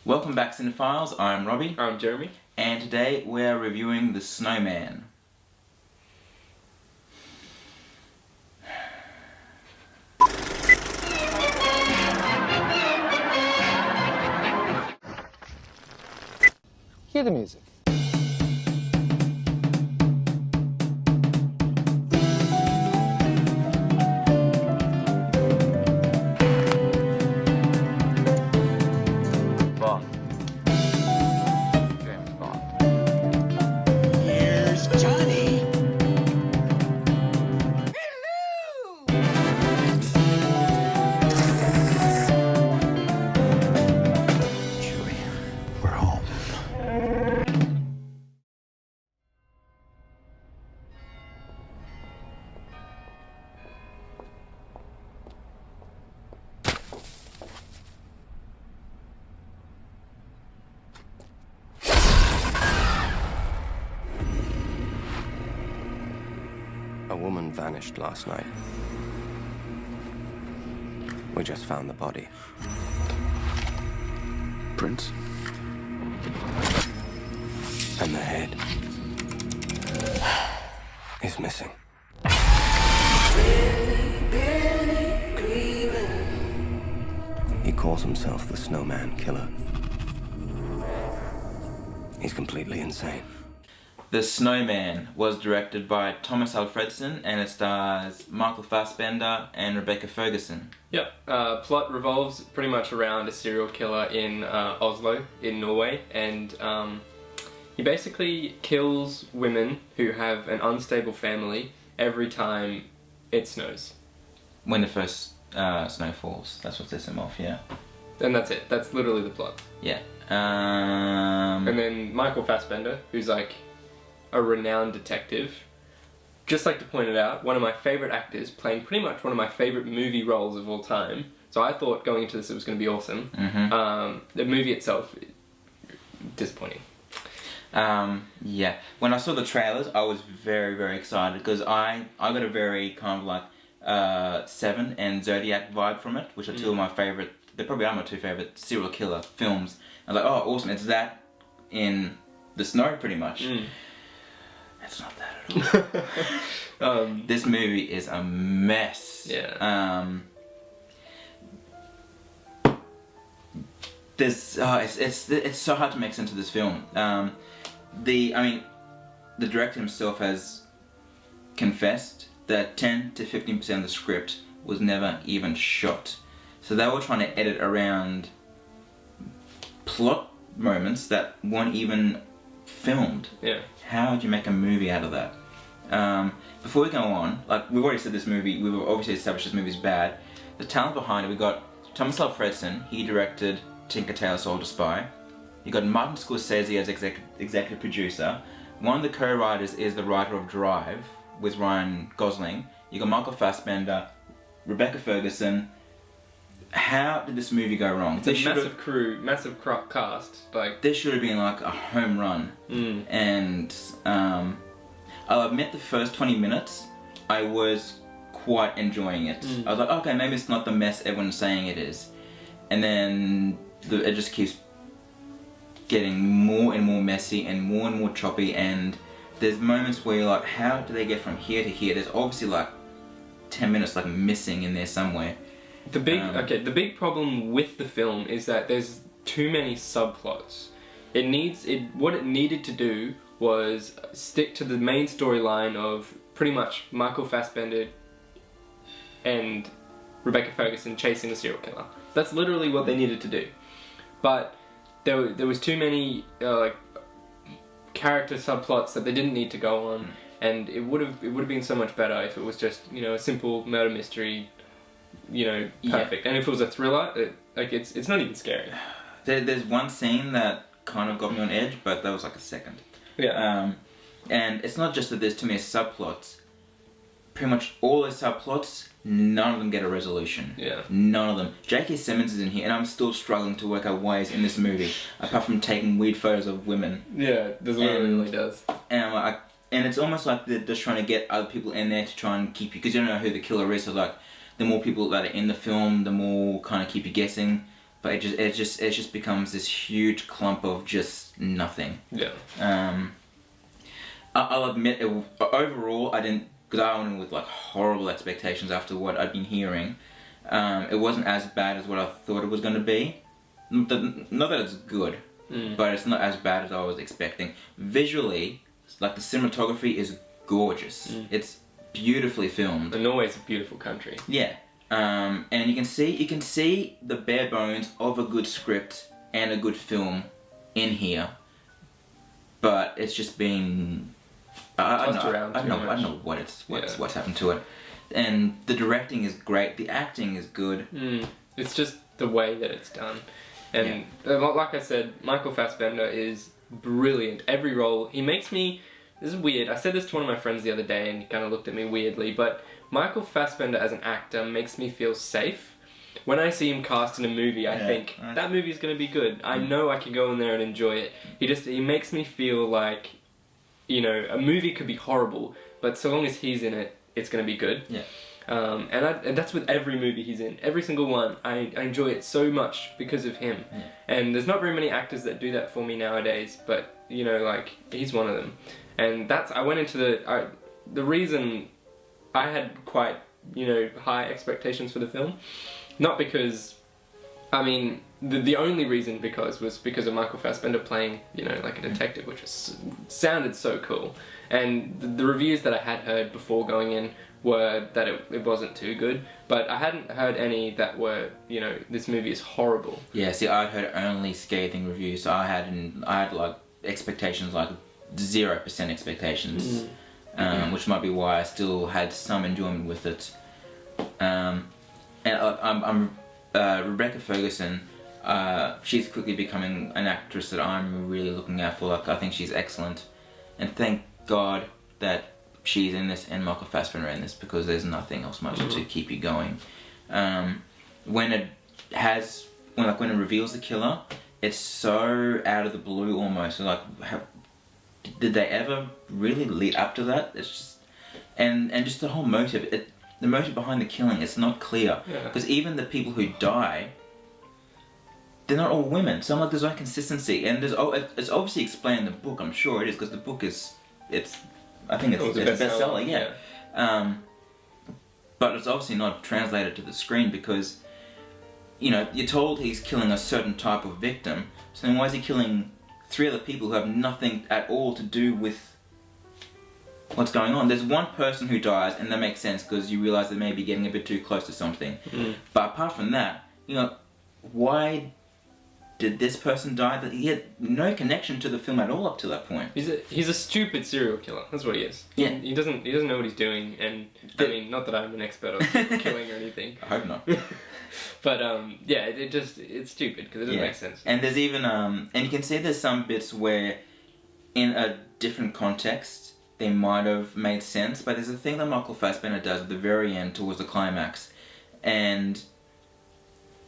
Welcome back, Cinephiles. I'm Robbie. I'm Jeremy. And today we're reviewing The Snowman. Hear the music. Bond. James Bond. Here's Johnny. Chewie, we're home. A woman vanished last night. We just found the body. Prince? And the head is missing. He calls himself the Snowman Killer. He's completely insane. The Snowman was directed by Thomas Alfredson and it stars Michael Fassbender and Rebecca Ferguson. Yep. Plot revolves pretty much around a serial killer in Oslo, in Norway, and he basically kills women who have an unstable family every time it snows. When the first snow falls. That's what sets him off, yeah. And that's it. That's literally the plot. Yeah. And then Michael Fassbender, who's like a renowned detective. Just like to point it out, one of my favourite actors playing pretty much one of my favourite movie roles of all time. So I thought going into this it was going to be awesome. The movie itself, disappointing. Yeah. When I saw the trailers, I was very, very excited because I got a very kind of like Seven and Zodiac vibe from it, which are two of my favourite, they probably are my two favourite serial killer films. I was like, oh, awesome, it's that in the snow pretty much. It's not that at all. This movie is a mess. Yeah. It's so hard to make sense of this film. The director himself has confessed that 10 to 15% of the script was never even shot. So they were trying to edit around plot moments that weren't even filmed. Yeah. How would you make a movie out of that? Before we go on, like we've already said this movie, we've obviously established this movie's bad. The talent behind it, we got Thomas Alfredson, he directed Tinker Tailor Soldier Spy. You got Martin Scorsese as executive producer. One of the co-writers is the writer of Drive with Ryan Gosling. You got Michael Fassbender, Rebecca Ferguson. How did this movie go wrong? It's a massive crew, massive cast. Like this should have been like a home run. And I'll admit the first 20 minutes I was quite enjoying it. I was like, okay, maybe it's not the mess everyone's saying it is. And then it just keeps getting more and more messy and more choppy, and there's moments where you're like, how do they get from here to here? There's obviously like 10 minutes like missing in there somewhere. the big problem with the film is that there's too many subplots. What it needed to do was stick to the main storyline of pretty much Michael Fassbender and Rebecca Ferguson chasing the serial killer. That's literally what they needed to do. But there was too many like character subplots that they didn't need to go on, and it would have been so much better if it was just, you know, a simple murder mystery, you know, perfect. Yeah. And if it was a thriller, it's not even scary. There's one scene that kind of got me on edge, but that was like a second. Yeah. And it's not just that there's too many subplots. Pretty much all those subplots, none of them get a resolution. Yeah. None of them. J.K. Simmons is in here, and I'm still struggling to work out why he's in this movie, apart from taking weird photos of women. Yeah, this really does. And I'm like, and it's almost like they're just trying to get other people in there to try and keep you, because you don't know who the killer is. So like, the more people that are in the film, the more kind of keep you guessing. but it just becomes this huge clump of just nothing. Yeah. I'll admit, overall, I didn't, because I went in with like horrible expectations after what I'd been hearing. It wasn't as bad as what I thought it was going to be. Not that it's good, but it's not as bad as I was expecting. Visually, like the cinematography is gorgeous. It's beautifully filmed. And Norway's a beautiful country. Yeah. And you can see the bare bones of a good script and a good film in here, but it's just been I don't know what's happened to it. And the directing is great, the acting is good. It's just the way that it's done. And like I said, Michael Fassbender is brilliant. Every role, he makes me, this is weird, I said this to one of my friends the other day and he kind of looked at me weirdly, but Michael Fassbender as an actor makes me feel safe. When I see him cast in a movie, I think, that movie's going to be good. I know I can go in there and enjoy it. He makes me feel like, you know, a movie could be horrible, but so long as he's in it, it's going to be good. Yeah. And that's with every movie he's in. Every single one. I enjoy it so much because of him. Yeah. And there's not very many actors that do that for me nowadays, but, you know, like, he's one of them. And I went into the reason I had quite, you know, high expectations for the film, not because, I mean, the only reason was because of Michael Fassbender playing, you know, like a detective, which sounded so cool. And the reviews that I had heard before going in were that it wasn't too good, but I hadn't heard any that were, you know, this movie is horrible. Yeah, see, I'd heard only scathing reviews, so I had like expectations, like 0% expectations, which might be why I still had some enjoyment with it. And Rebecca Ferguson, she's quickly becoming an actress that I'm really looking out for. Like, I think she's excellent, and thank God that she's in this and Michael Fassbender in this, because there's nothing else much to keep you going. When it reveals the killer, it's so out of the blue almost. So like, did they ever really lead up to that? It's just, and just the whole motive. The motive behind the killing, it's not clear. Because even the people who die, they're not all women. So I'm like, there's no consistency, and it's obviously explained in the book. I'm sure it is, because the book I think it's a bestseller. Yeah. But it's obviously not translated to the screen, because, you know, you're told he's killing a certain type of victim. So then why is he killing 3 other people who have nothing at all to do with what's going on? There's one person who dies, and that makes sense because you realise they may be getting a bit too close to something. But apart from that, you know, why did this person die? That he had no connection to the film at all up to that point. He's a stupid serial killer. That's what he is. Yeah. He doesn't know what he's doing, and I mean, not that I'm an expert on killing or anything. I hope not. But yeah, it's stupid because it doesn't make sense. And there's even and you can see there's some bits where, in a different context, they might have made sense. But there's a thing that Michael Fassbender does at the very end towards the climax, and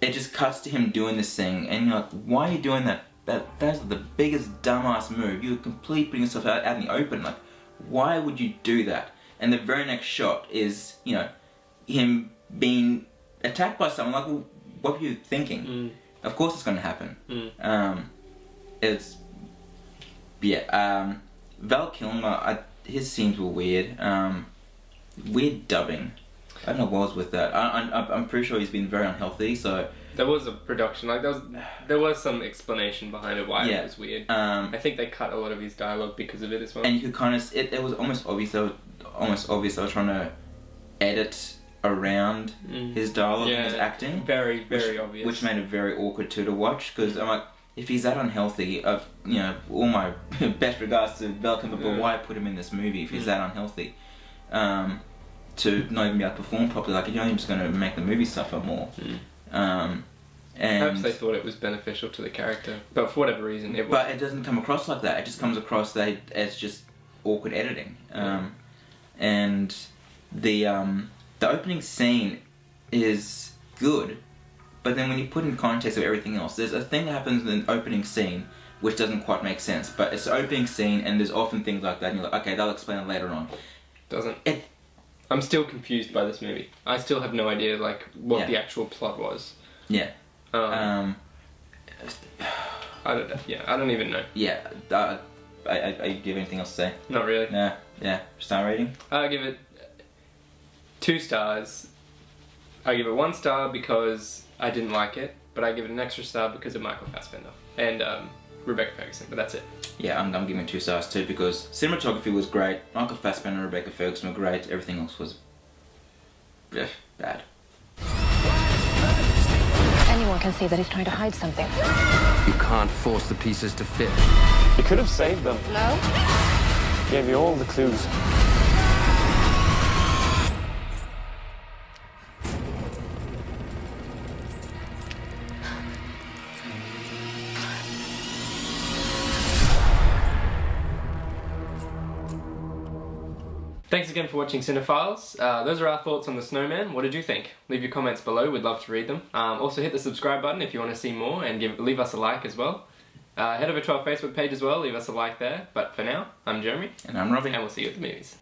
it just cuts to him doing this thing, and you're like, why are you doing that? That's the biggest dumbass move. You're completely putting yourself out in the open. Like, why would you do that? And the very next shot is, you know, him being attacked by someone. Like, well, what were you thinking? Of course it's going to happen. Val Kilmer, his scenes were weird. Weird dubbing. I don't know what was with that. I'm pretty sure he's been very unhealthy, so... There was a production, like, there was some explanation behind it why it was weird. I think they cut a lot of his dialogue because of it as well. And you could kind of... It was almost obvious they were trying to edit around his dialogue and his acting. Very, very obvious. Which made it very awkward too to watch, because I'm like, if he's that unhealthy, you know, all my best regards to Val Kilmer, but why put him in this movie if he's that unhealthy? To not even be able to perform properly, like, you're only just going to make the movie suffer more. And perhaps they thought it was beneficial to the character, but for whatever reason it was. But it doesn't come across like that. It just comes across as just awkward editing. And the opening scene is good, but then when you put in context of everything else, there's a thing that happens in the opening scene which doesn't quite make sense. But it's the opening scene, and there's often things like that, and you're like, okay, they'll explain it later on. Doesn't. I'm still confused by this movie. I still have no idea, like, what the actual plot was. Yeah. I don't know. Yeah, I don't even know. Yeah. Do you have anything else to say? Not really. No. Yeah. Star rating? I give it 2 stars. I give it 1 star because I didn't like it, but I give it an extra star because of Michael Fassbender and Rebecca Ferguson. But that's it. Yeah, I'm giving it 2 stars too because cinematography was great. Michael Fassbender and Rebecca Ferguson were great. Everything else was bad. Anyone can see that he's trying to hide something. You can't force the pieces to fit. You could have saved them. No? Gave you all the clues. Thanks again for watching Cinephiles. Those are our thoughts on the Snowman. What did you think? Leave your comments below, we'd love to read them. Also hit the subscribe button if you want to see more and leave us a like as well. Head over to our Facebook page as well, leave us a like there. But for now, I'm Jeremy. And I'm Robbie. And we'll see you at the movies.